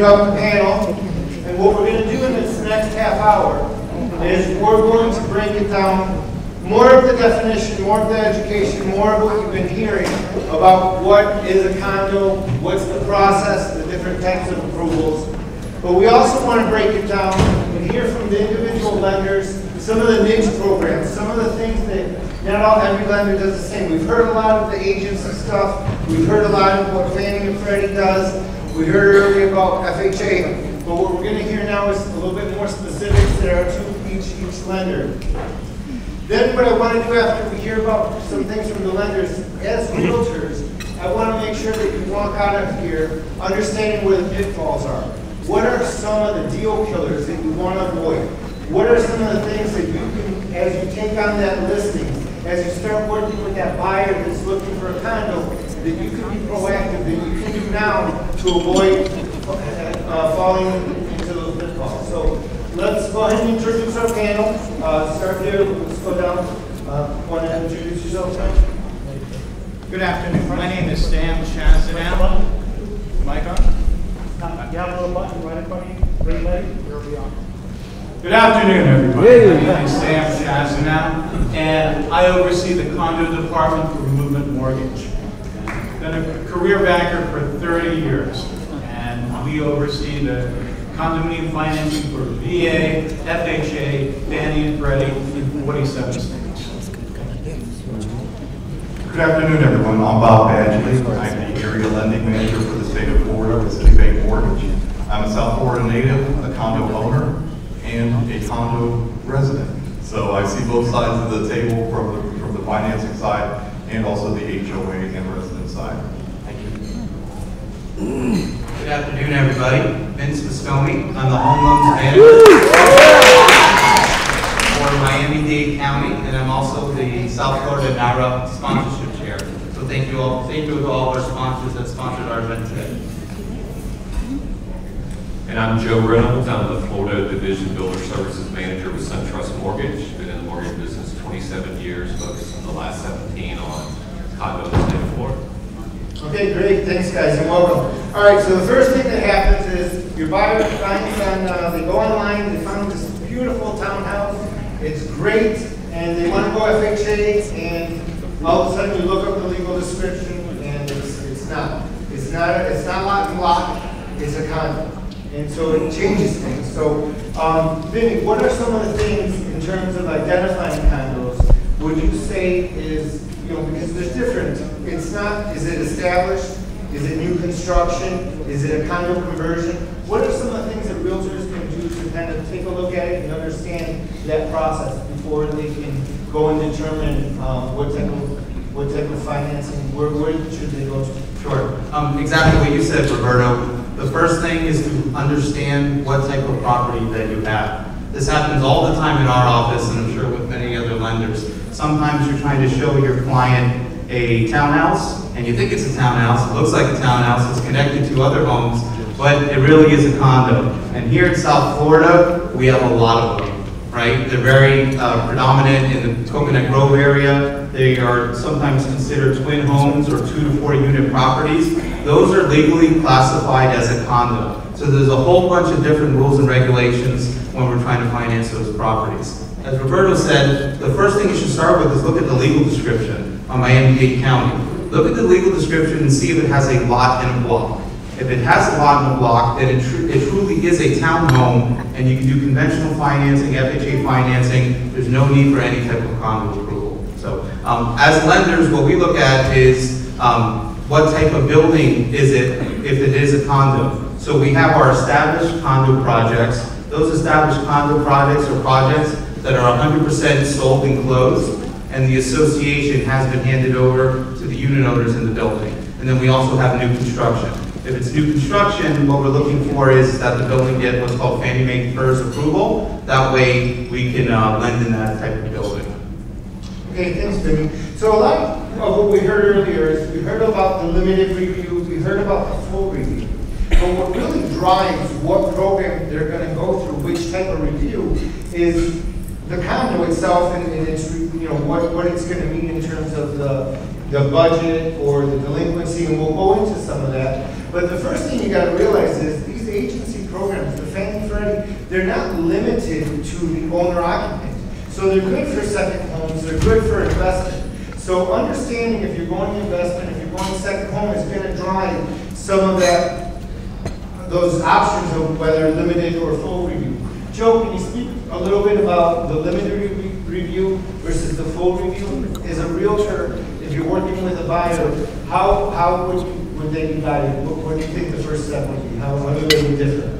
up the panel. And what we're going to do in this next half hour is we're going to break it down, more of the definition, more of the education, more of what you've been hearing about what is a condo, what's the process, the different types of approvals. But we also want to break it down and hear from the individual lenders some of the niche programs, some of the things that not every lender does the same. We've heard a lot of the agency stuff. We've heard a lot of what Fannie and Freddie does. We heard earlier about FHA. But what we're going to hear now is a little bit more specifics that are to each lender. Then what I want to do after we hear about some things from the lenders, as realtors, I want to make sure that you walk out of here understanding where the pitfalls are. What are some of the deal killers that you want to avoid? What are some of the things that you can, as you take on that listing, as you start working with that buyer that's looking for a condo, that you can be proactive, that you can do now to avoid falling into those pitfalls. So let's go ahead and introduce our panel. Start there. Let's go down. Want to introduce yourself, Sam? Good afternoon. My name is Sam Chazanow. Mic on? You have a little button right in front of you. Green light. You'll be on. Good afternoon, everybody. My name is Sam Chazanow, and I oversee the condo department for Movement Mortgage. Been a career banker for 30 years, and we oversee the condominium financing for VA, FHA, Fannie and Freddie in 47 states. Good afternoon, everyone. I'm Bob Badgley. I'm the area lending manager for the state of Florida with Citibank Mortgage. I'm a South Florida native, a condo owner, and a condo resident. So I see both sides of the table from the financing side and also the HOA and resident side. Thank you. Good afternoon, everybody. Vincent Viscomi. I'm the home loans manager for Miami-Dade County, and I'm also the South Florida NARA sponsorship chair. So thank you all. Thank you to all our sponsors that sponsored our event today. And I'm Joe Reynolds. I'm the Florida Division Builder Services Manager with SunTrust Mortgage. Been in the mortgage business 27 years, focused on the last 17 on condos in the state of Florida. Okay, great. Thanks, guys, and welcome. All right, so the first thing that happens is your buyer finds on, they go online, they find this beautiful townhouse. It's great, and they want to go FHA, and all of a sudden you look up the legal description, and it's not lot and block. It's a condo. And so it changes things. So, Vinny, what are some of the things in terms of identifying condos would you say is, because there's different, it's not, is it established? Is it new construction? Is it a condo conversion? What are some of the things that realtors can do to kind of take a look at it and understand that process before they can go and determine what type of financing, where should they go to? Sure. Exactly what you said, Roberto. The first thing is to understand what type of property that you have. This happens all the time in our office, and I'm sure with many other lenders. Sometimes you're trying to show your client a townhouse, and you think it's a townhouse, it looks like a townhouse, it's connected to other homes, but it really is a condo. And here in South Florida, we have a lot of them, right? They're very predominant in the Coconut Grove area. They are sometimes considered twin homes or 2 to 4 unit properties. Those are legally classified as a condo. So there's a whole bunch of different rules and regulations when we're trying to finance those properties. As Roberto said, the first thing you should start with is look at the legal description on Miami-Dade County. Look at the legal description and see if it has a lot and a block. If it has a lot and a block, then it truly is a townhome, and you can do conventional financing, FHA financing. There's no need for any type of condo approval. So as lenders, what we look at is what type of building is it if it is a condo. So we have our established condo projects. Those established condo projects are projects that are 100% sold and closed, and the association has been handed over to the unit owners in the building. And then we also have new construction. If it's new construction, what we're looking for is that the building get what's called Fannie Mae FERS approval. That way we can lend in that type of building. Okay, thanks, Vinny. So a lot of what we heard earlier is we heard about the limited review, we heard about the full review. But what really drives what program they're going to go through, which type of review, is the condo itself and its, what it's going to mean in terms of the budget or the delinquency, and we'll go into some of that. But the first thing you got to realize is these agents to the owner occupant. So they're good for second homes, they're good for investment. So understanding if you're going investment, if you're going second home, is going to drive some of those options of whether limited or full review. Joe, can you speak a little bit about the limited review versus the full review? As a realtor, if you're working with a buyer, how would they be guided? What do you think the first step would be? How do they be different?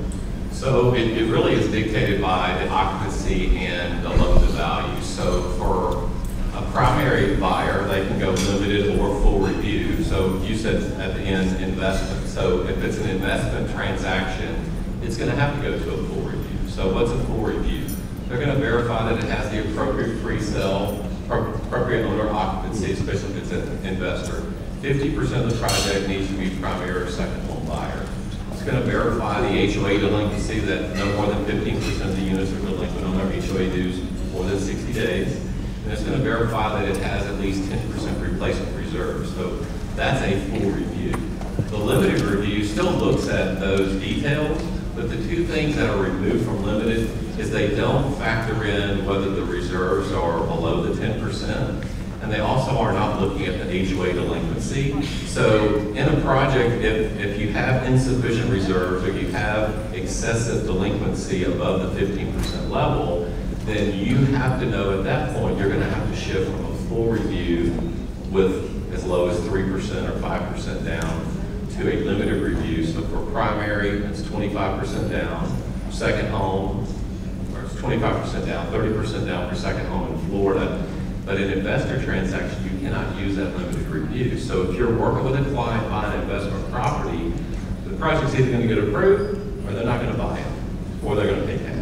So it really is dictated by the occupancy and the loan to value. So for a primary buyer, they can go limited or full review. So you said at the end, investment. So if it's an investment transaction, it's going to have to go to a full review. So what's a full review? They're going to verify that it has the appropriate pre-sale, appropriate owner occupancy, especially if it's an investor. 50% of the project needs to be primary or second home buyer. It's going to verify the HOA delinquency, that no more than 15% of the units are delinquent on their HOA dues more than 60 days. And it's going to verify that it has at least 10% replacement reserve. So that's a full review. The limited review still looks at those details, but the two things that are removed from limited is they don't factor in whether the reserves are below the 10%, and they also are not looking at the HOA delinquency. So in a project, if you have insufficient reserves or you have excessive delinquency above the 15% level, then you have to know at that point you're going to have to shift from a full review with as low as 3% or 5% down to a limited review. So for primary, it's 25% down. Second home, or it's 25% down, 30% down for second home in Florida. But in investor transaction, you cannot use that limited review. So if you're working with a client buying an investment property, the project's either going to get approved or they're not going to buy it, or they're going to pay cash.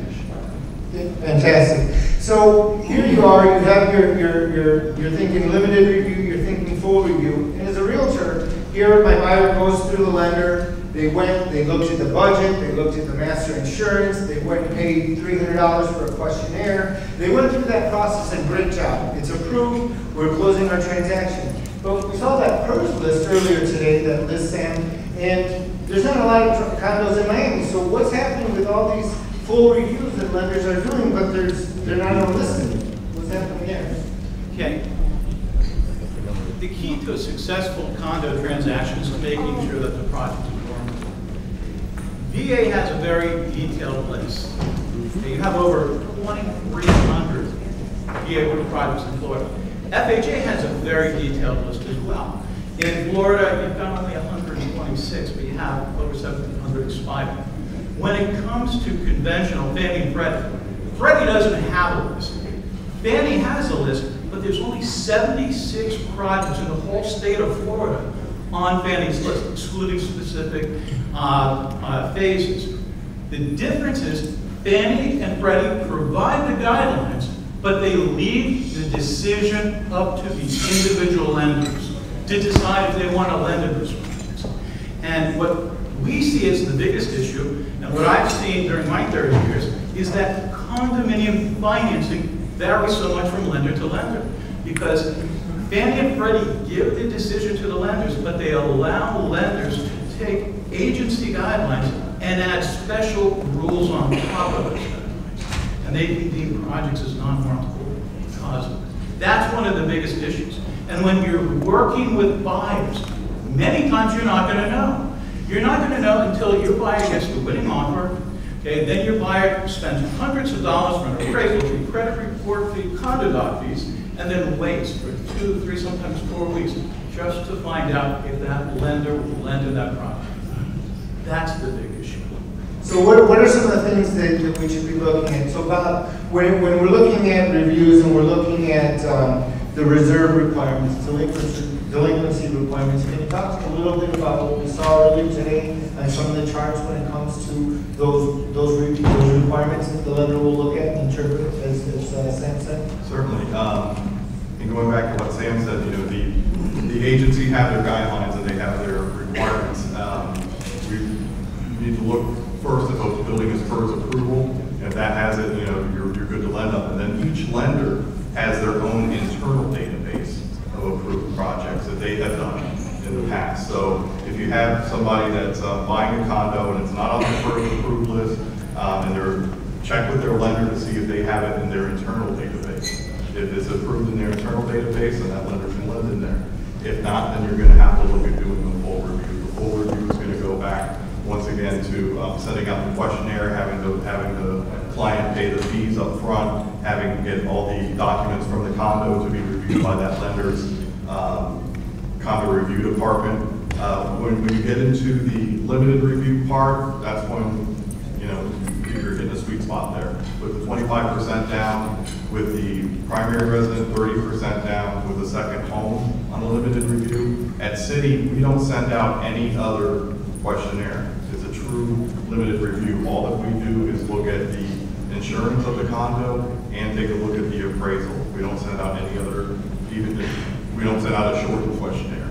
Fantastic. So here you are, you have you're thinking limited review, you're thinking full review. And as a realtor, here my buyer goes through the lender, they looked at the budget, they looked at the master insurance, they went and paid $300 for a questionnaire. They went through that process and great job. It's approved, we're closing our transaction. But we saw that PERS list earlier today that lists Sam, and there's not a lot of condos in Miami. So what's happening with all these full reviews that lenders are doing, but they're not on listing? What's happening there? Okay. The key to a successful condo transaction is making sure that the project is performing. VA has a very detailed list. You have over 2,300 VA projects in Florida. FHA has a very detailed list as well. In Florida, you've got only 126, but you have over 700 expired. When it comes to conventional Fannie and Freddie doesn't have a list. Fannie has a list, but there's only 76 projects in the whole state of Florida on Fannie's list, excluding specific phases. The difference is Fannie and Freddie provide the guidelines, but they leave the decision up to the individual lenders to decide if they want to lend to those projects. And what we see as the biggest issue, and what I've seen during my 30 years, is that condominium financing varies so much from lender to lender. Because Fannie and Freddie give the decision to the lenders, but they allow lenders to take agency guidelines and add special rules on top of those guidelines. And they can deem projects as non-warrantable because of it. That's one of the biggest issues. And when you're working with buyers, many times you're not going to know. You're not going to know until your buyer gets the winning offer. Okay, then your buyer spends hundreds of dollars for an appraisal fee, credit report fee, condo doc fees, and then waits for 2, 3, sometimes 4 weeks just to find out if that lender will lend in that project. That's the big issue. So what are some of the things that we should be looking at? So Bob, when we're looking at reviews and we're looking at the reserve requirements, delinquency requirements, can you talk a little bit about what we saw earlier today and some of the charts when it comes to those requirements that the lender will look at and interpret, as Sam said? Certainly. And going back to what Sam said, you know, the agency have their guidelines and they have their requirements. We need to look first at what the building is PERS approval. If that has it, you know, you're good to lend up. And then each lender has their own internal database of approved projects that they have done in the past. So if you have somebody that's buying a condo and it's not on the PERS approved list, and they're check with their lender to see if they have it in their internal database. If it's approved in their internal database, then that lender can lend in there. If not, then you're going to have to look at doing the full review. The full review is going to go back once again to setting out the questionnaire, having the client pay the fees up front, having to get all the documents from the condo to be reviewed by that lender's condo review department. When you get into the limited review part, that's when you're hitting a sweet spot there. With the 25% down, with the primary resident 30% down, with the second home on a limited review. At City, we don't send out any other questionnaire. It's a true limited review. All that we do is look at the insurance of the condo and take a look at the appraisal. We don't send out any other, we don't send out a shortened questionnaire.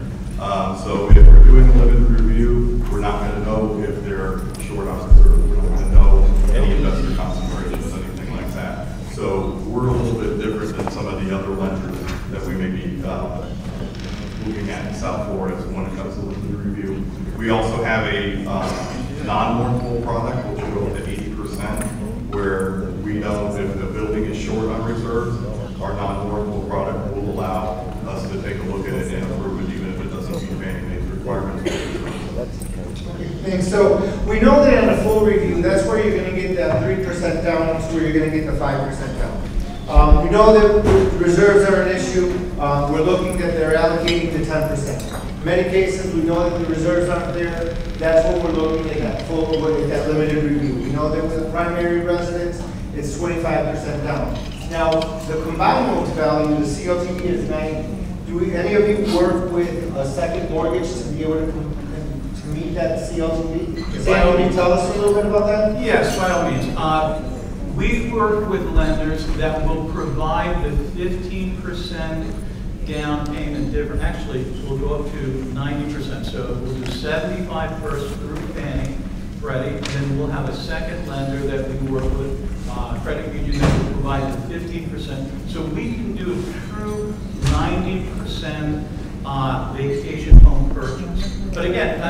So if we're doing a limited review, we're not going to know if they're short on reserve. We're not going to know any investor concentrations, anything like that. So we're a little bit different than some of the other lenders that we may be looking at in South Florida when it comes to limited review. We also have a non-mortgable product, which will go up to 80%, where we know if the building is short on reserves, our non-mortgable product will allow us to take a look at it and approve it, even if it doesn't meet Fannie Mae's requirements. And so we know that on a full review, that's where you're going to get that 3% down, that's where you're going to get the 5% down. We know that reserves are an issue. We're looking that they're allocating to 10%. In many cases, we know that the reserves aren't there. That's what we're looking at that full, at that limited review. We know that with the primary residence, it's 25% down. Now, the combined loan to value, the CLTV is 90. Do any of you work with a second mortgage to be able to meet that CLTV? Sam, can you tell us a little bit about that? Yes, by all means. We work with lenders that will provide the 15% down payment difference. Actually, we'll go up to 90%. So we'll do 75 first through Fannie, Freddie, and then we'll have a second lender that we work with, credit union, that will provide the 15%. So we can do a true 90% vacation home purchase. But again,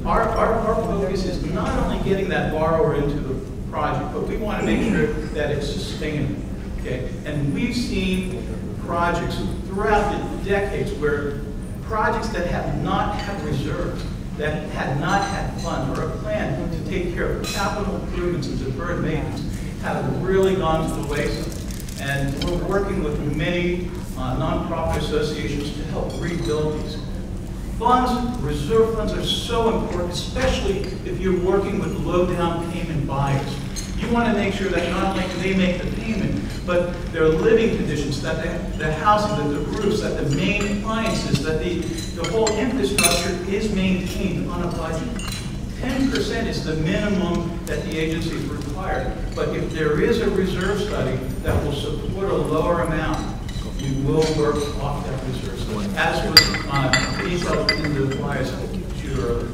our focus is not only getting that borrower into the project, but we want to make sure that it's sustainable. Okay, and we've seen projects throughout the decades where projects that have not had reserves, that had not had funds or a plan to take care of capital improvements and deferred maintenance, have really gone to the wayside. And we're working with many nonprofit associations to help rebuild these. Funds, reserve funds are so important, especially if you're working with low down payment buyers. You want to make sure that not only can they make the payment, but their living conditions, that the housing, that the roofs, that the main appliances, that the whole infrastructure is maintained on a budget. 10% is the minimum that the agencies require. But if there is a reserve study that will support a lower amount, we will work off that reserve study, as was detailed in the flyers earlier.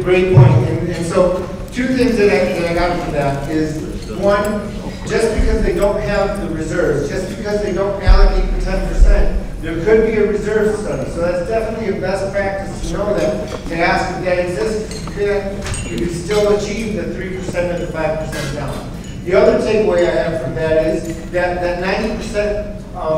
Great point. And so, two things that I got from that is, one, just because they don't have the reserves, just because they don't allocate the 10%, there could be a reserve study. So that's definitely a best practice to know that, to ask if that exists. You can still achieve the 3% or the 5% down. The other takeaway I have from that is that 90%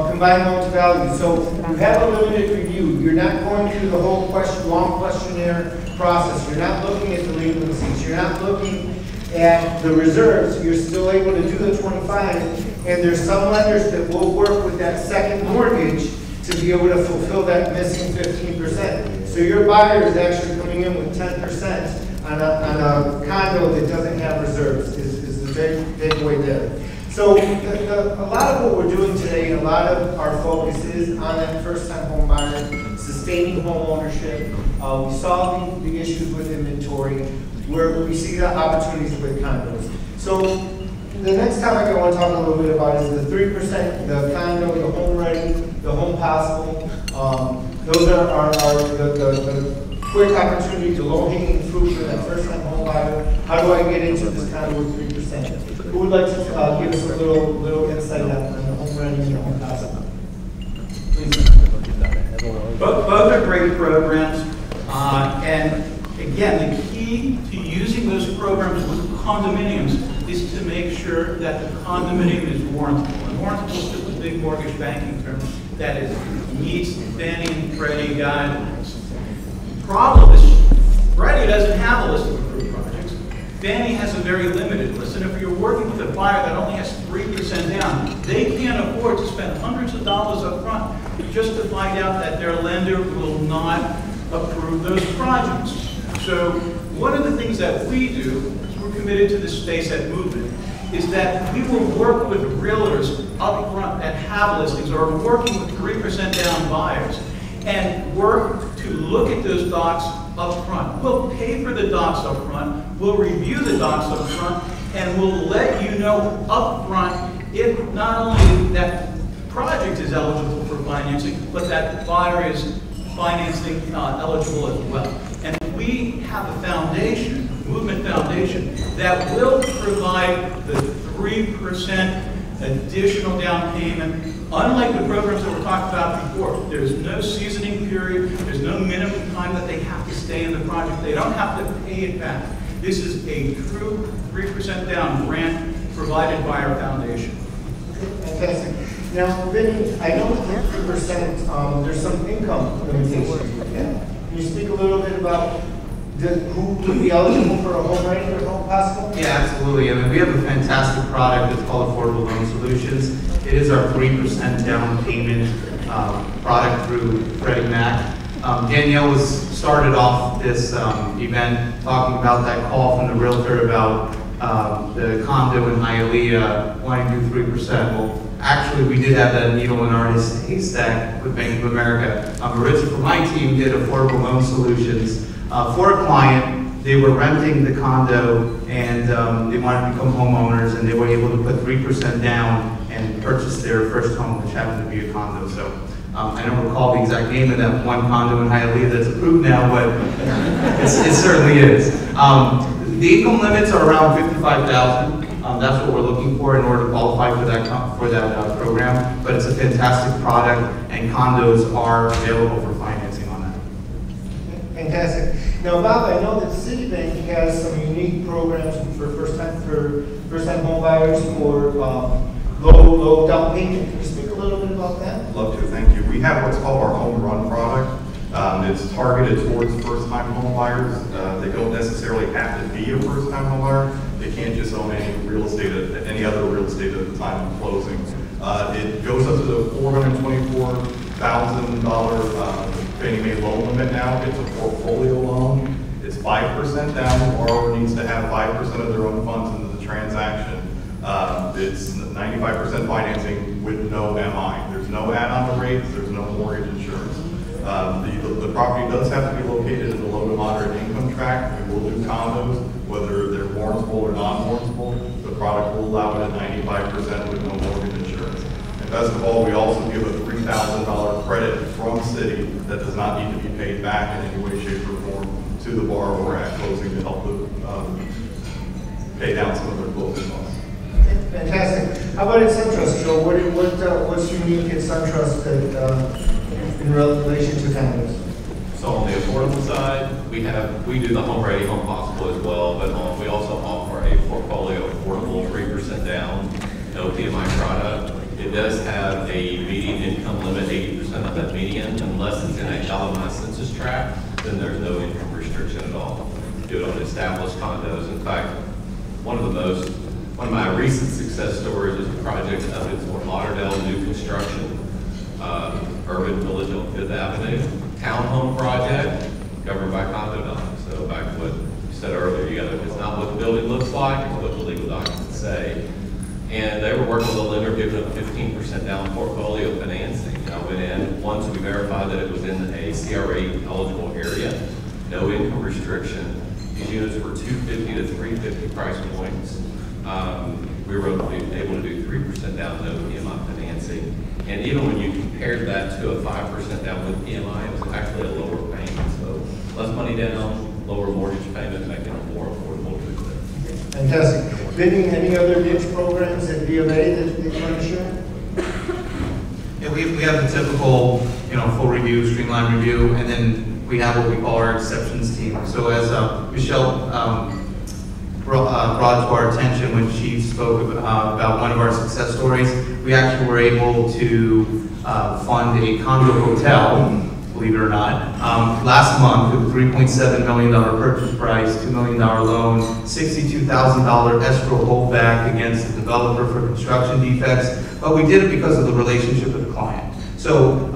combined loan to value. So you have a limited review. You're not going through the whole long questionnaire process. You're not looking at delinquencies. You're not looking at the reserves. You're still able to do the 25. And there's some lenders that will work with that second mortgage to be able to fulfill that missing 15%. So your buyer is actually coming in with 10% on a condo that doesn't have reserves, is the big takeaway there. So a lot of what we're doing today, a lot of our focus is on that first-time home buyer, sustaining home ownership. We solve the issues with inventory, where we see the opportunities with condos. So the next topic I want to talk a little bit about is the 3%, the condo, the home ready, the home possible. Those are the quick opportunity, the low-hanging fruit for that first-time home buyer. How do I get into this condo with 3%? Who would like to give us a little insight on the home ready and the home possible? Please. Both are great programs. And again, the key to using using those programs with condominiums is to make sure that the condominium is warrantable. And warrantable is just a big mortgage banking term that meets Fannie and Freddie guidelines. The problem is Freddie doesn't have a list of approved projects. Fannie has a very limited list, and if you're working with a buyer that only has 3% down, they can't afford to spend hundreds of dollars up front just to find out that their lender will not approve those projects. So one of the things that we do, is we're committed to this space at Movement, is that we will work with realtors up front that have listings or are working with 3% down buyers and work to look at those docs up front. We'll pay for the docs up front, we'll review the docs up front, and we'll let you know up front if not only that project is eligible for financing, but that buyer is financing eligible as well. And we have a foundation, Movement Foundation, that will provide the 3% additional down payment. Unlike the programs that were talked about before, there's no seasoning period, there's no minimum time that they have to stay in the project, they don't have to pay it back. This is a true 3% down grant provided by our foundation. Fantastic. Now, Vinny, I know that 3%, there's some income limitations. Can you speak a little bit about who would be eligible for a home ready or home possible? Yeah, absolutely. I mean, we have a fantastic product that's called Affordable Loan Solutions. It is our 3% down payment product through Freddie Mac. Danielle started off this event talking about that call from the realtor about the condo in Hialeah wanting to do 3%. Well, actually, we did have that needle in our haystack with Bank of America. Maritza from my team did Affordable Loan Solutions for a client. They were renting the condo and they wanted to become homeowners, and they were able to put 3% down and purchase their first home, which happened to be a condo. So I don't recall the exact name of that one condo in Hialeah that's approved now, but it certainly is. The income limits are around $55,000. That's what we're looking for in order to qualify for that program. But it's a fantastic product, and condos are available for financing on that. Fantastic. Now, Bob, I know that Citibank has some unique programs for first-time home buyers for low down payment. Can you speak a little bit about that? Love to, thank you. We have what's called our Home Run product. It's targeted towards first-time home buyers. They don't necessarily have to be a first-time home buyer. They can't just own any real estate, any other real estate at the time of closing. It goes up to the $424,000 Fannie Mae loan limit now. It's a portfolio loan. It's 5% down. The borrower needs to have 5% of their own funds into the transaction. It's 95% financing with no MI. There's no add-on to rates. There's no mortgage insurance. The property does have to be located in the low to moderate income tract. We will do condos, whether they're warrantable or non-warrantable. The product will allow it at 95% with no mortgage insurance. And best of all, we also give a $3,000 credit from Citi that does not need to be paid back in any way, shape, or form to the borrower at closing to help them pay down some of their closing costs. Fantastic. How about at SunTrust, Joe? What's unique at SunTrust that in relation to condos? So on the affordable side, we do the home ready, home possible as well, but we also offer a portfolio affordable 3% down, no PMI product. It does have a median income limit, 80% of that median, unless it's in a LMI census tract, then there's no income restriction at all. Do it on established condos. In fact, one of my recent success stories is a project up in Fort Lauderdale, new construction, urban village on Fifth Avenue, townhome project, governed by condo dollars. So back to what you said earlier, it's not what the building looks like, it's what the legal documents say. And they were working with a lender giving them 15% down portfolio financing. And I went in, once we verified that it was in a CRA eligible area, no income restriction. These units were 250 to 350 price points. We were able to do 3% down, no PMI financing. And even when you compared that to a 5% down with PMI, it was actually a lower payment. So less money down, lower mortgage payment, making it more affordable to live. Fantastic. Vinny, any other niche programs at B of A that you want to share? Yeah, we have the typical, full review, streamline review, and then we have what we call our exceptions team. So as Michelle brought to our attention when she spoke about one of our success stories. We actually were able to fund a condo hotel, believe it or not, last month with a $3.7 million purchase price, $2 million loan, $62,000 escrow holdback against the developer for construction defects. But we did it because of the relationship with the client. So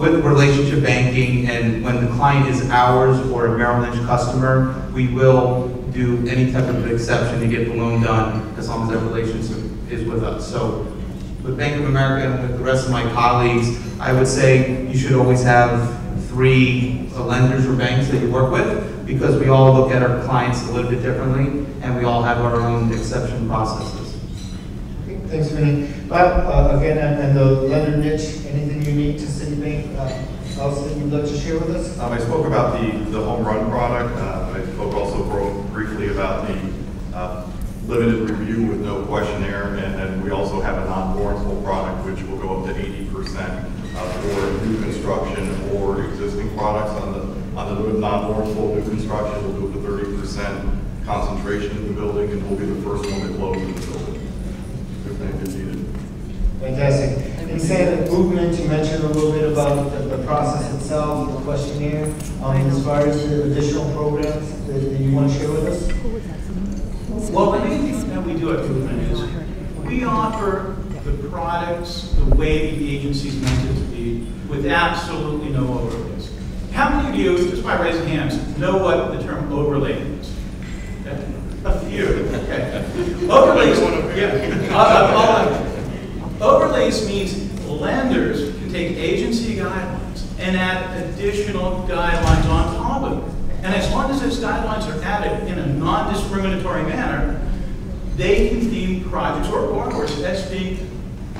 with relationship banking, and when the client is ours or a Merrill Lynch customer, we will do any type of exception to get the loan done as long as that relationship is with us. So with Bank of America and with the rest of my colleagues, I would say you should always have 3 lenders or banks that you work with, because we all look at our clients a little bit differently, and we all have our own exception processes. Thanks, Vinny. Bob, again, and the lender niche, anything unique to Citibank else that you'd like to share with us? I spoke about the home run product. I spoke also briefly about the limited review with no questionnaire, and we also have a non-warrantable product which will go up to 80% for new construction or existing products. On the non-warrantable new construction, we'll do up to 30% concentration in the building, and we'll be the first one to close in the building. Fantastic. And Sam, movement, you mentioned a little bit about the process itself, the questionnaire. As far as the additional programs that you want to share with us? Well, the main thing that we do at Movement is we offer the products the way the agency's meant it to be, with absolutely no overlays. How many of you, just by raising hands, know what the term overlay means? Okay. A few. Okay. Overlays. Yeah. Overlays means lenders can take agency guidelines and add additional guidelines on top of it. And as long as those guidelines are added in a non-discriminatory manner, they can deem projects or borrowers as being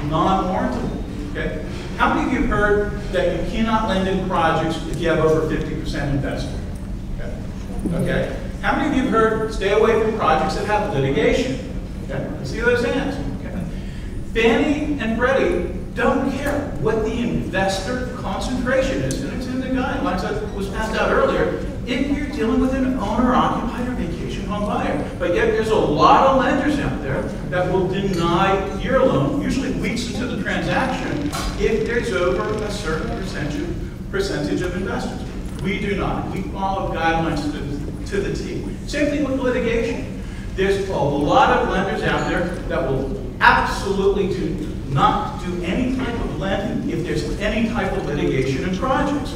non-warrantable. Okay? How many of you have heard that you cannot lend in projects if you have over 50% invested? Okay. How many of you have heard stay away from projects that have litigation? Okay. Let's see those hands. Okay. Fannie and Freddie don't care what the investor concentration is, and it's in the guidelines that was passed out earlier, if you're dealing with an owner-occupied or vacation home buyer. But yet there's a lot of lenders out there that will deny your loan, usually weeks into the transaction, if there's over a certain percentage of investors. We do not. We follow guidelines to the T. Same thing with litigation. There's a lot of lenders out there that will absolutely not do any type of lending if there's any type of litigation in projects.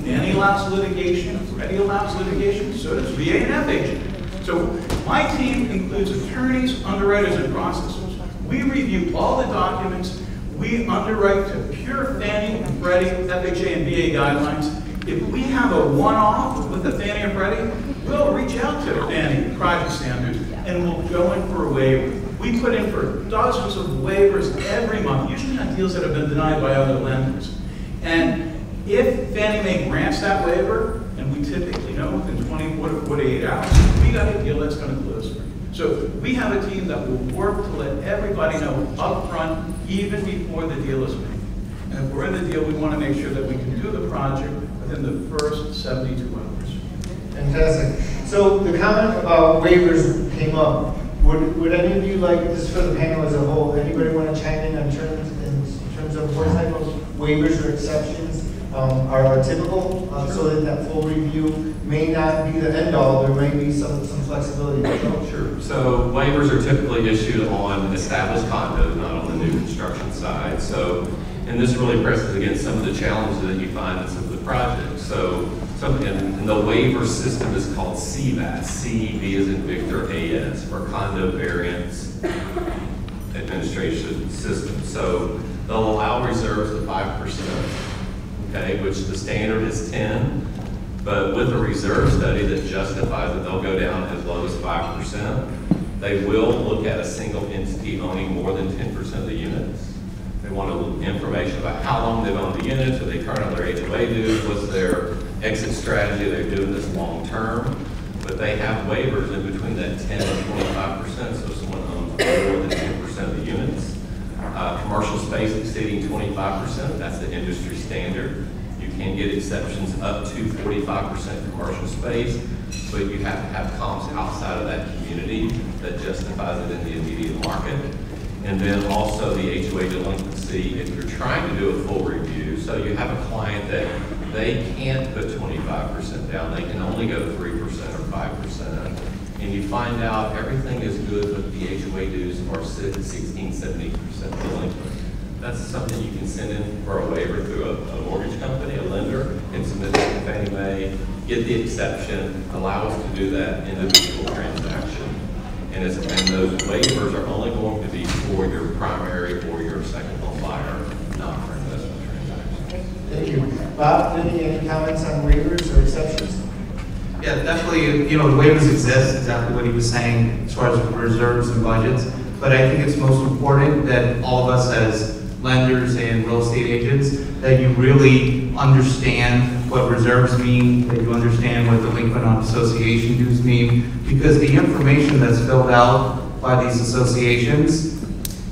Fannie allows litigation, Freddie allows litigation, so does VA and FHA. So my team includes attorneys, underwriters, and processors. We review all the documents. We underwrite to pure Fannie and Freddie, FHA, and VA guidelines. If we have a one-off with the Fannie or Freddie, we'll reach out to Fannie project standards and we'll go in for a waiver. We put in for dozens of waivers every month, usually on deals that have been denied by other lenders. And if Fannie Mae grants that waiver, and we typically know within 24 to 48 hours, we got a deal that's going to close for you. So we have a team that will work to let everybody know up front, even before the deal is made. And if we're in the deal, we want to make sure that we can do the project within the first 72 hours. Fantastic. So the comment about waivers came up. Would any of you like, this for the panel as a whole, anybody want to chime in on terms of what type of waivers or exceptions are typical, so that full review may not be the end all, there may be some flexibility. Sure. So waivers are typically issued on established condos, not on the new construction side. So, and this really presses against some of the challenges that you find in some of the projects. So, and the waiver system is called CVAS, C-V as in Victor, A-S, for Condo Variance Administration System. So they'll allow reserves of 5%, okay, which the standard is 10, but with a reserve study that justifies that they'll go down as low as 5%, they will look at a single entity owning more than 10% of the units. They want a little information about how long they've owned the units, are they current on their HOA dues, what's their exit strategy, they're doing this long term, but they have waivers in between that 10 and 25%, so if someone owns more than 10% of the units. Commercial space exceeding 25%, that's the industry standard. You can get exceptions up to 45% commercial space, but you have to have comps outside of that community that justifies it in the immediate market. And then also the HOA delinquency, if you're trying to do a full review, so you have a client that they can't put 25% down, they can only go 3% or 5%, and you find out everything is good, but the HOA dues are 16, 70% delinquent. That's something you can send in for a waiver through a mortgage company, a lender, and submit it to Fannie Mae, get the exception, allow us to do that individual transaction. And those waivers are only going to be for your primary or your second home buyer, not for investment transactions. Thank you. Bob, any comments on waivers or exceptions? Yeah, definitely, you know, the waivers exist, exactly what he was saying, as far as reserves and budgets. But I think it's most important that all of us as lenders and real estate agents, that you really understand what reserves mean, that you understand what delinquent on association dues mean, because the information that's filled out by these associations,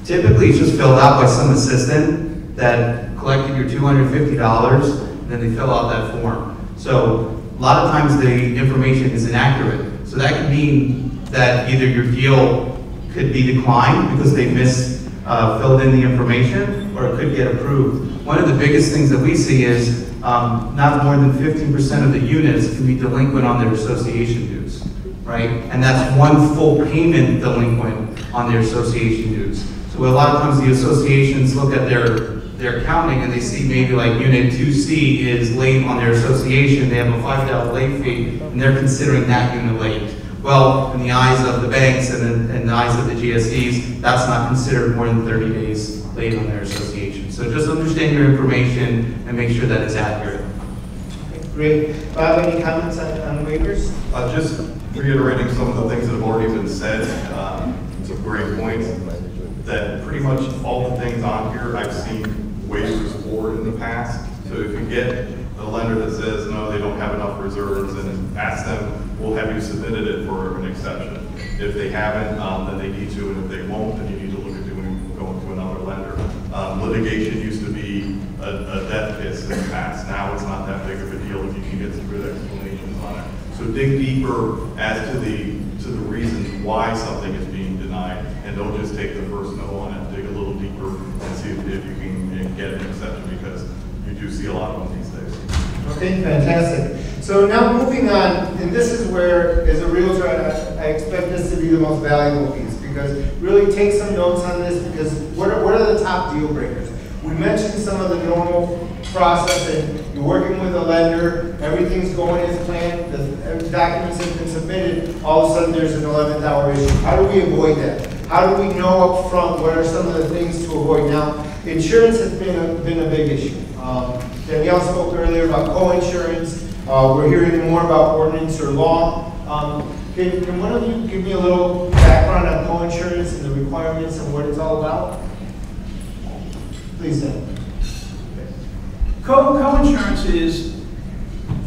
typically it's just filled out by some assistant that collected your $250, and then they fill out that form. So a lot of times the information is inaccurate. So that could mean that either your deal could be declined because they filled in the information, or it could get approved. One of the biggest things that we see is not more than 15% of the units can be delinquent on their association dues, right? And that's one full payment delinquent on their association dues. So a lot of times the associations look at their accounting and they see maybe like unit 2C is late on their association, they have a $5 late fee, and they're considering that unit late. Well, in the eyes of the banks and in the eyes of the GSEs, that's not considered more than 30 days late on their association. So just understand your information and make sure that it's accurate. Okay, great. Bob, any comments on waivers? Just reiterating some of the things that have already been said, some great points, that pretty much all the things on here I've seen waivers for in the past. So if you get a lender that says, no, they don't have enough reserves, and ask them, we'll have you submitted it for an exception. If they haven't, then they need to, and if they won't, then you need to look at going to another lender. Litigation used to be a death kiss in the past. Now it's not that big of a deal if you can get some good explanations on it. So dig deeper as to the reasons why something is being denied, and don't just take the first no on it. Dig a little deeper and see if you can get an exception, because you do see a lot of them these days. Okay, fantastic. So now moving on, and this is where, as a realtor, I expect this to be the most valuable piece, because really take some notes on this, because what are the top deal breakers? We mentioned some of the normal process, and you're working with a lender, everything's going as planned, the documents have been submitted, all of a sudden there's an 11th hour issue. How do we avoid that? How do we know up front what are some of the things to avoid? Now, insurance has been a big issue. Danielle spoke earlier about co-insurance. We're hearing more about ordinance or law. Can one of you give me a little background on co-insurance and the requirements and what it's all about? Please, Dan. Co-insurance is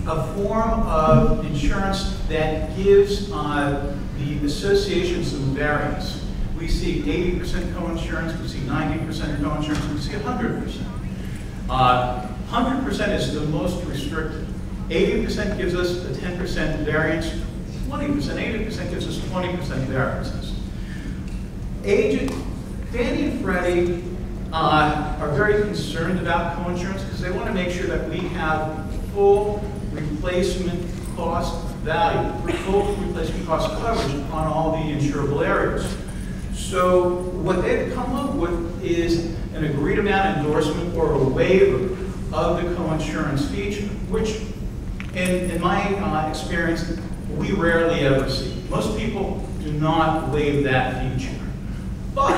a form of insurance that gives the association some variance. We see 80% co-insurance, we see 90% co-insurance, we see 100%. 100% is the most restricted. 80% gives us a 10% variance, 20%, 80% gives us 20% variances. Fannie and Freddie are very concerned about co-insurance because they want to make sure that we have full replacement cost value, full replacement cost coverage on all the insurable areas. So what they've come up with is an agreed amount endorsement or a waiver of the co-insurance feature, which in my experience, we rarely ever see. Most people do not waive that feature. But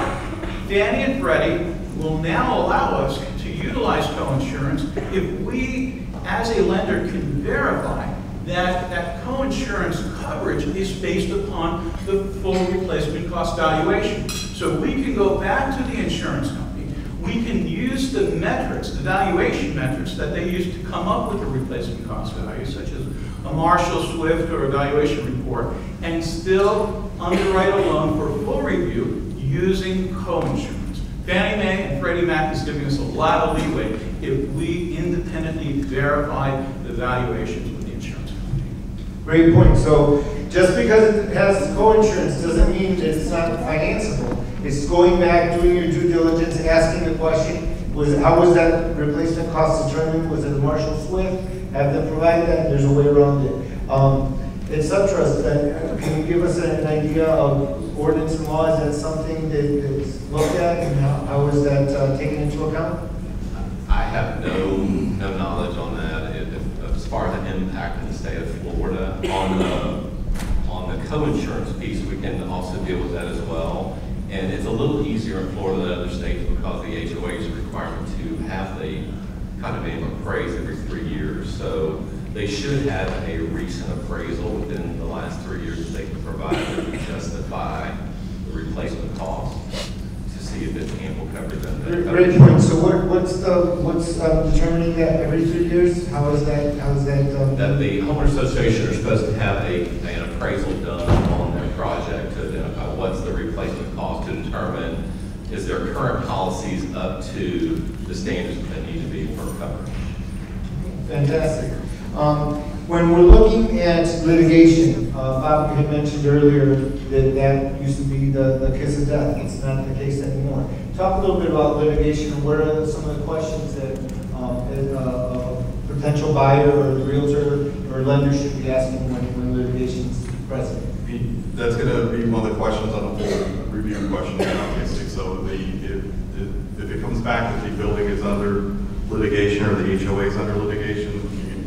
Fannie and Freddie will now allow us to utilize co-insurance if we, as a lender, can verify that co-insurance coverage is based upon the full replacement cost valuation. So we can go back to the insurance company, we can use the metrics, the valuation metrics that they use to come up with the replacement cost value, such as a Marshall Swift or a valuation report, and still underwrite a loan for full review using co-insurance. Fannie Mae and Freddie Mac is giving us a lot of leeway if we independently verify the valuations with the insurance company. Great point. So Just because it has co-insurance doesn't mean it's not financeable. It's going back, doing your due diligence, asking the question, how was that replacement cost determined? Was it a Marshall Swift? Have them provide that? There's a way around it. It's SubTrust. Can you give us an idea of ordinance and law? Is that something that's looked at, and how is that taken into account? I have no knowledge on that. As far as the impact in the state of Florida on the co-insurance piece, we can also deal with that as well. And it's a little easier in Florida than other states because the HOA is a requirement to have the condominium appraised every 3 years. So they should have a recent appraisal within the last 3 years that they can provide that would justify the replacement cost to see if it's ample coverage. Great point. So what's determining that every 3 years? How is that? That the homeowners association are supposed to have an appraisal done on their project to identify what's the replacement cost, to determine is their current policies up to the standards that need to be for coverage. Fantastic. When we're looking at litigation, Bob had mentioned earlier that used to be the kiss of death. It's not the case anymore. Talk a little bit about litigation and what are some of the questions that a potential buyer or realtor or lender should be asking when litigation is present. That's going to be one of the questions on the whole review question, obviously. So if it comes back that the building is under litigation or the HOA is under litigation,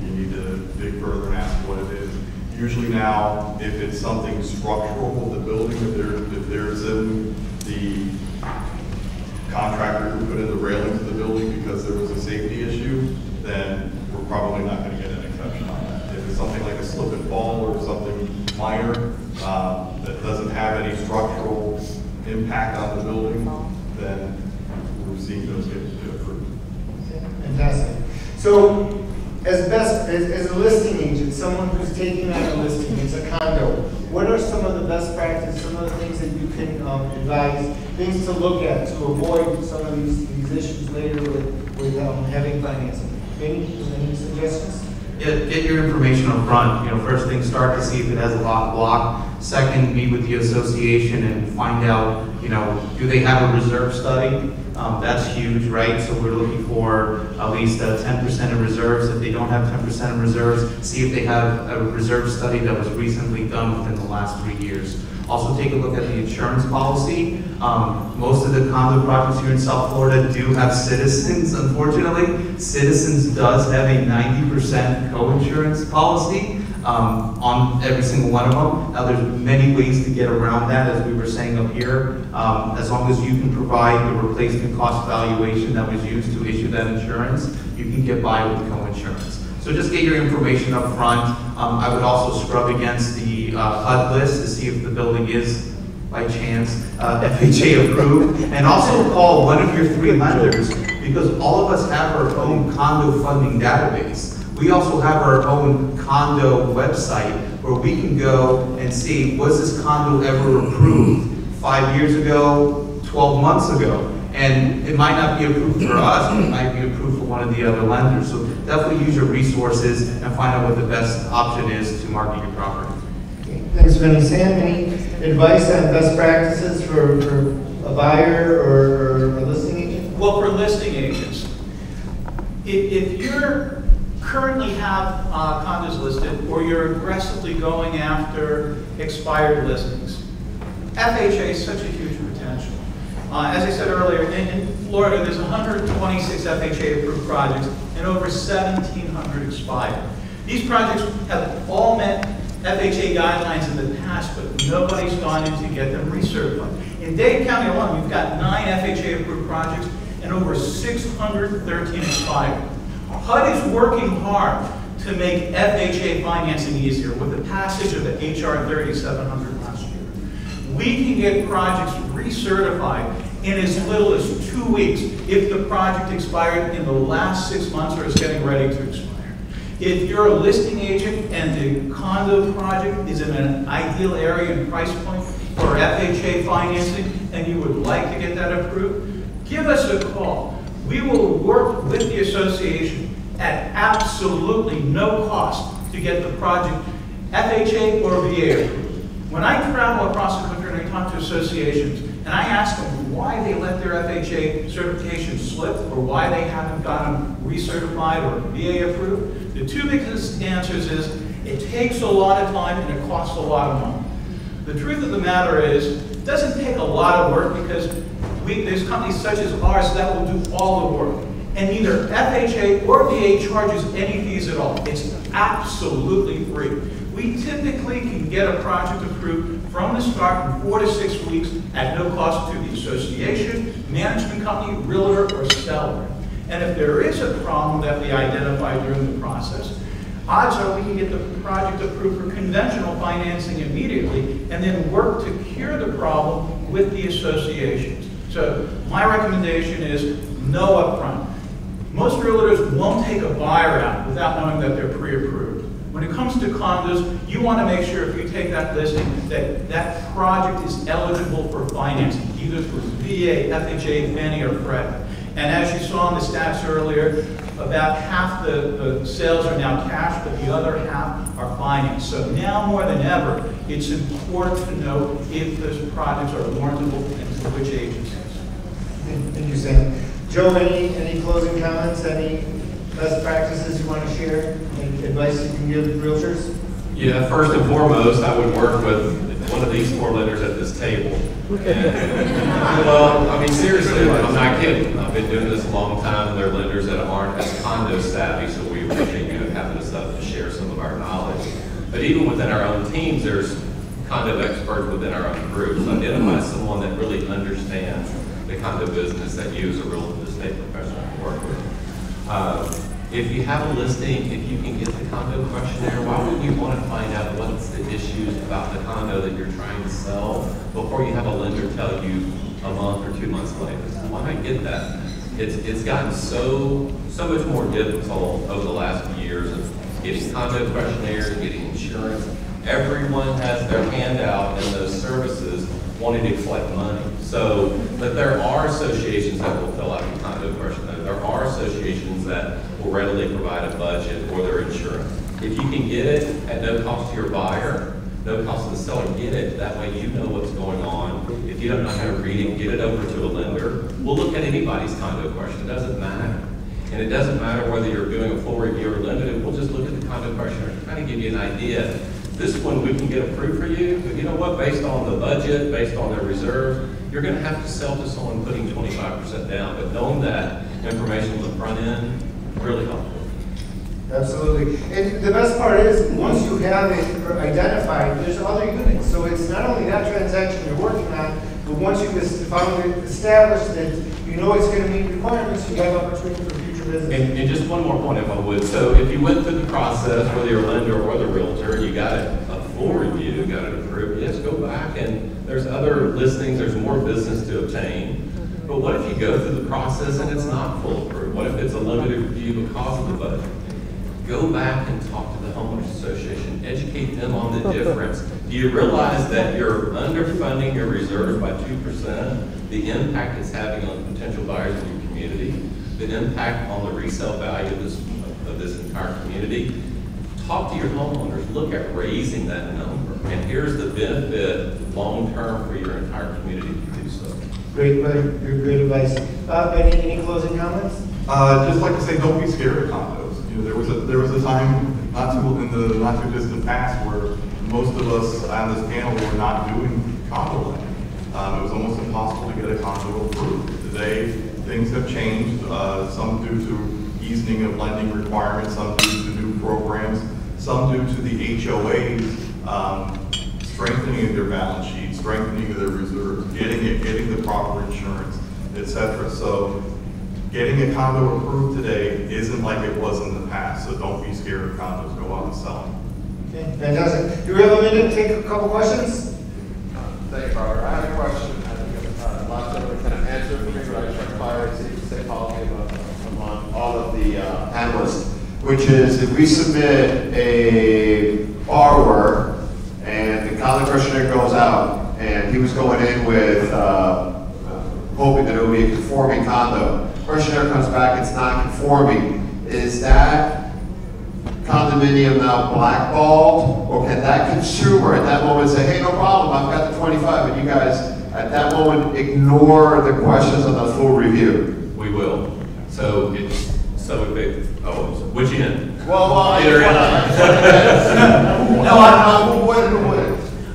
you need to dig further and ask what it is. Usually now, if it's something structural with the building, if there's in the contractor who put in the railings of the building because there was a safety issue, then we're probably not going to get an exception on that. If it's something like a slip and fall or something minor that doesn't have any structural impact on the building, then we're seeing those get approved. Fantastic. So, as a listing agent, someone who's taking on a listing, it's a condo, what are some of the best practices, some of the things that you can advise, things to look at to avoid some of these issues later with having financing? Any suggestions? Yeah, get your information up front. First thing, start to see if it has a lock block. Second, meet with the association and find out, do they have a reserve study? That's huge, right? So we're looking for at least 10% of reserves. If they don't have 10% of reserves, see if they have a reserve study that was recently done within the last 3 years. Also take a look at the insurance policy. Most of the condo projects here in South Florida do have Citizens, unfortunately. Citizens does have a 90% co-insurance policy on every single one of them. Now there's many ways to get around that, as we were saying up here. As long as you can provide the replacement cost valuation that was used to issue that insurance, you can get by with co-insurance. So just get your information up front. I would also scrub against the HUD list to see if the building is, by chance, FHA approved. And also call one of your 3 lenders, because all of us have our own condo funding database. We also have our own condo website where we can go and see, was this condo ever approved 5 years ago, 12 months ago? And it might not be approved for us, but it might be approved for one of the other lenders. So definitely use your resources and find out what the best option is to market your property. Okay. Thanks, Vinny. Sam, any advice on best practices for a buyer or a listing agent? Well, for listing agents, if you're currently have condos listed or you're aggressively going after expired listings, FHA is such a huge potential. As I said earlier, in Florida, there's 126 FHA approved projects and over 1,700 expired. These projects have all met FHA guidelines in the past, but nobody's gone in to get them recertified. In Dade County alone, we've got 9 FHA approved projects and over 613 expired. HUD is working hard to make FHA financing easier with the passage of the HR 3700 last year. We can get projects recertified in as little as 2 weeks if the project expired in the last 6 months or is getting ready to expire. If you're a listing agent and the condo project is in an ideal area and price point for FHA financing and you would like to get that approved, give us a call. We will work with the association at absolutely no cost to get the project FHA or VA approved. When I travel across the country and I talk to associations, and I ask them why they let their FHA certification slip or why they haven't gotten recertified or VA approved, the two biggest answers is it takes a lot of time and it costs a lot of money. The truth of the matter is it doesn't take a lot of work because there's companies such as ours that will do all the work. And neither FHA or VA charges any fees at all. It's absolutely free. We typically can get a project approved from the start in 4 to 6 weeks at no cost to the association, management company, realtor, or seller. And if there is a problem that we identify during the process, odds are we can get the project approved for conventional financing immediately and then work to cure the problem with the associations. So my recommendation is no upfront. Most realtors won't take a buyer out without knowing that they're pre-approved. When it comes to condos, you want to make sure if you take that listing that that project is eligible for financing, either through VA, FHA, Fannie, or Freddie. And as you saw in the stats earlier, about half the sales are now cash, but the other half are financed. So now more than ever, it's important to know if those projects are warrantable and to which agencies. Thank you, Sam. Joe, any closing comments? Any best practices you want to share? Any advice you can give realtors? Yeah, first and foremost, I would work with one of these 4 lenders at this table. And, well, I mean, seriously, I'm not kidding. I've been doing this a long time, and there are lenders that aren't as condo savvy, so we appreciate you having us up to share some of our knowledge. But even within our own teams, there's condo experts within our own groups. Identify someone that really understands the condo business that you as a real estate professional can work with. If you have a listing, if you can get the condo questionnaire, why wouldn't you want to find out what's the issues about the condo that you're trying to sell before you have a lender tell you a month or 2 months later? Why not get that? It's gotten so much more difficult over the last few years of getting condo questionnaires, getting insurance. Everyone has their hand out in those services wanting to collect money. So, but there are associations that will fill out the condo questionnaire. There are associations that will readily provide a budget or their insurance. If you can get it at no cost to your buyer, no cost to the seller, get it. That way you know what's going on. If you don't know how to read it, get it over to a lender. We'll look at anybody's condo question. It doesn't matter. And it doesn't matter whether you're doing a full review or limited. We'll just look at the condo questionnaire to kind of give you an idea. This one we can get approved for you, but you know what? Based on the budget, based on their reserve, you're going to have to sell to someone putting 25% down. But knowing that information on the front end, really helpful. Absolutely. And the best part is, once you have it identified, there's other units. So it's not only that transaction you're working on, but once you've established that you know it's going to meet requirements, you have opportunity for future business. And just one more point, if I would. So if you went through the process, whether you're a lender or the realtor, you got a full review, got it approved, yes, go back and there's other listings, there's more business to obtain. But what if you go through the process and it's not full approved? What if it's a limited review because of the budget? Go back and talk to the homeowners association, educate them on the difference. Do you realize that you're underfunding your reserves by 2%? The impact it's having on potential buyers in your community, the impact on the resale value of this entire community. Talk to your homeowners, look at raising that number. And here's the benefit long-term for your entire community to do so. Great advice. Any closing comments? Just like to say, don't be scared of condos. You know, there was a time in the not too distant past where most of us on this panel were not doing condo lending. It was almost impossible to get a condo approved. Today, things have changed. Some due to easing of lending requirements, some due to new programs, some due to the HOAs strengthening their balance sheet, strengthening their reserves, getting the proper insurance, etc. So getting a condo approved today isn't like it was in the past, so don't be scared of condos. Go out and sell them. Okay, fantastic. Do we have a minute to take a couple questions? Thank you, Robert. I have a question. I think lots of them kind of answered for me, but I checked fire and state policy among all of the panelists, which is if we submit a borrower and the condo questionnaire goes out and he was going in with hoping that it would be a conforming condo, questionnaire comes back, it's not conforming, is that condominium now blackballed? Or can that consumer at that moment say, hey, no problem, I've got the 25, and you guys at that moment ignore the questions on the full review? We will. So it's, so if it, oh, which end? Well, Either end.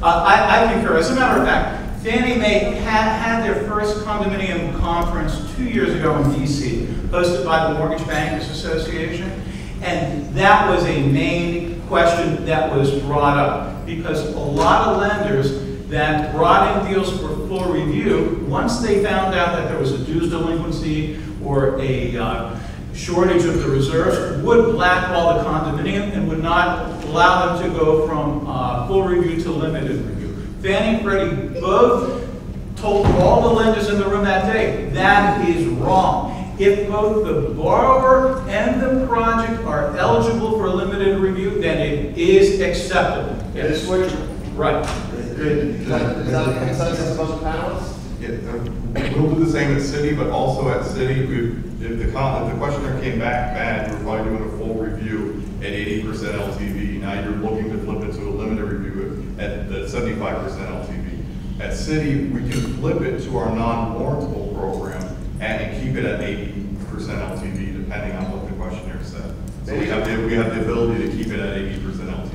I concur. As a matter of fact, Fannie Mae had their first condominium conference 2 years ago in DC, hosted by the Mortgage Bankers Association, and that was a main question that was brought up, because a lot of lenders that brought in deals for full review, once they found out that there was a dues delinquency or a shortage of the reserves, would blackball the condominium and would not allow them to go from full review to limited review. Fannie and Freddie both told all the lenders in the room that day, that is wrong. If both the borrower and the project are eligible for limited review, then it is acceptable. It is what Right. Is that a consensus among the panelists? Yeah, we'll do the same at city, but also at city, if the questionnaire came back bad, we're probably doing a full review at 80% LTV. Now you're looking to flip it to a limited review at 75% LTV. At city, we can flip it to our non-warrantable program and keep it at 80% LTV, depending on what the questionnaire said. So we have the ability to keep it at 80% LTV.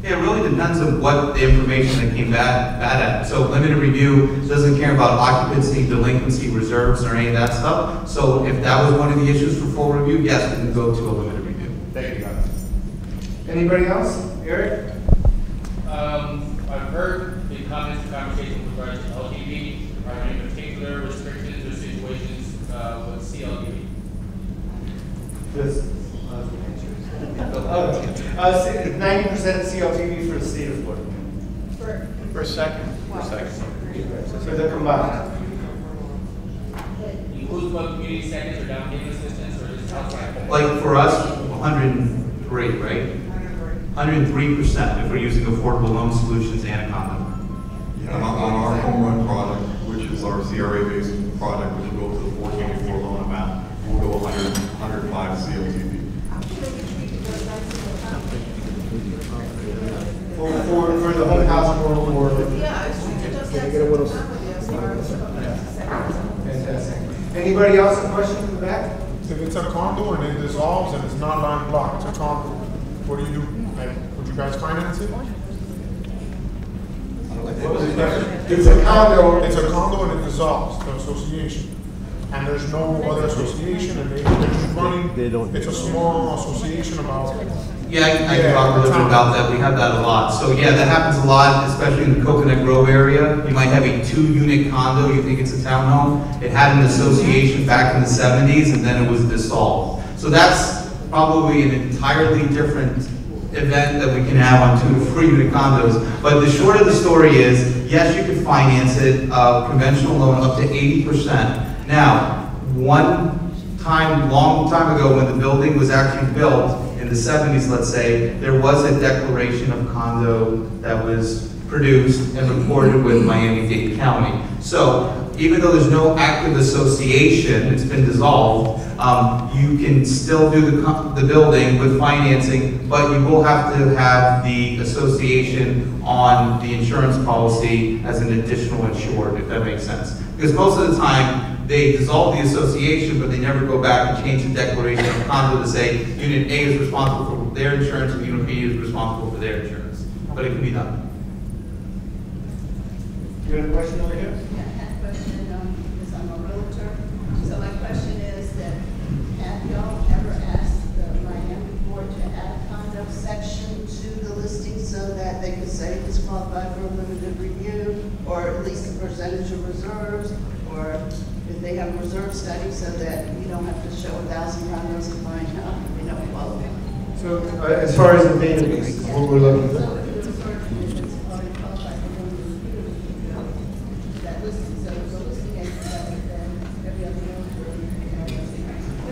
Yeah, it really depends on what the information that came bad at. So limited review doesn't care about occupancy, delinquency, reserves, or any of that stuff. So if that was one of the issues for full review, yes, we can go to a limited review. Thank you, guys. Anybody else? Eric? I've heard the comments and conversations with regards to LTV. Are there any particular restrictions or situations with CLTV? This. 90% CLTV for the state of Florida. For a second. So they're combined. Includes both community seconds or down payment assistance, or just outside? Like for us, 103, right? 103% if we're using affordable loan solutions and a condo. Yeah, on our home run product, which is our CRA-based product, which will go to the 424 loan amount, we'll go 105 CLTV. For the home house or fantastic. Anybody else have questions in the back? If it's a condo and it dissolves and it's not line block, it's a condo, what do you do? Like, would you guys finance it? What was the question? It's a condo. It's a condo and it dissolves, the association. And there's no other association and they're just running, it's a small association about. Yeah, I can talk a little bit about that. We have that a lot. So yeah, that happens a lot, especially in the Coconut Grove area. You might have a 2-unit condo, you think it's a townhome. It had an association back in the 70s and then it was dissolved. So that's probably an entirely different event that we can have on 2 to 4-unit condos. But the short of the story is, yes, you can finance it, conventional loan up to 80%. Now, long time ago when the building was actually built, in the 70s, let's say, there was a declaration of condo that was produced and recorded with Miami-Dade County. So even though there's no active association, it's been dissolved, you can still do the building with financing, but you will have to have the association on the insurance policy as an additional insured, if that makes sense. Because most of the time, they dissolve the association, but they never go back and change the declaration of condo to say Unit A is responsible for their insurance and Unit B is responsible for their insurance. But it can be done. You have a question over here? Yeah, I have a question, because I'm a realtor. So my question is that, have y'all ever asked the Miami board to add a condo section to the listing so that they could say it's qualified for a limited review, or at least a percentage of reserves, or if they have a reserve study so that you don't have to show 1,000 condos to find out, you know, qualify. So as far as the database, what we're looking for. So if the reserve is already qualified for limited review, that listing, so the listing is better than every other realtor.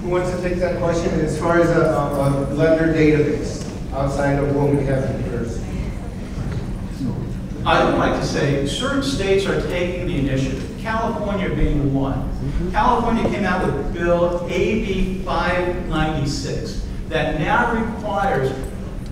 Who wants to take that question? As far as a lender database outside of what we have in New Jersey. I would like to say certain states are taking the initiative, California being one. California came out with Bill AB 596 that now requires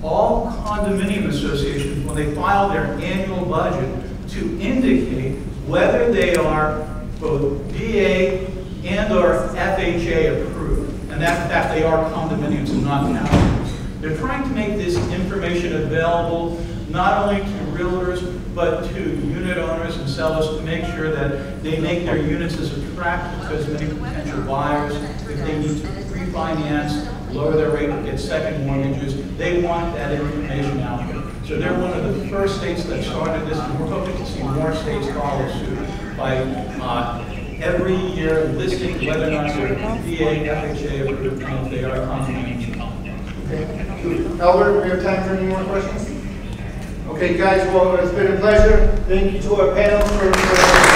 all condominium associations, when they file their annual budget, to indicate whether they are both VA and or FHA approved, and that they are condominiums and not townhomes. They're trying to make this information available not only to realtors, but to unit owners and sellers to make sure that they make their units as attractive to as many potential buyers. If they need to refinance, lower their rate, or get second mortgages, they want that information out there. So they're one of the first states that started this, and we're hoping to see more states follow suit by every year listing whether or not they're VA, FHA approved, and if they are condominiums. Okay. Albert, we have time for any more questions? Okay, guys, well, it's been a pleasure. Thank you to our panel for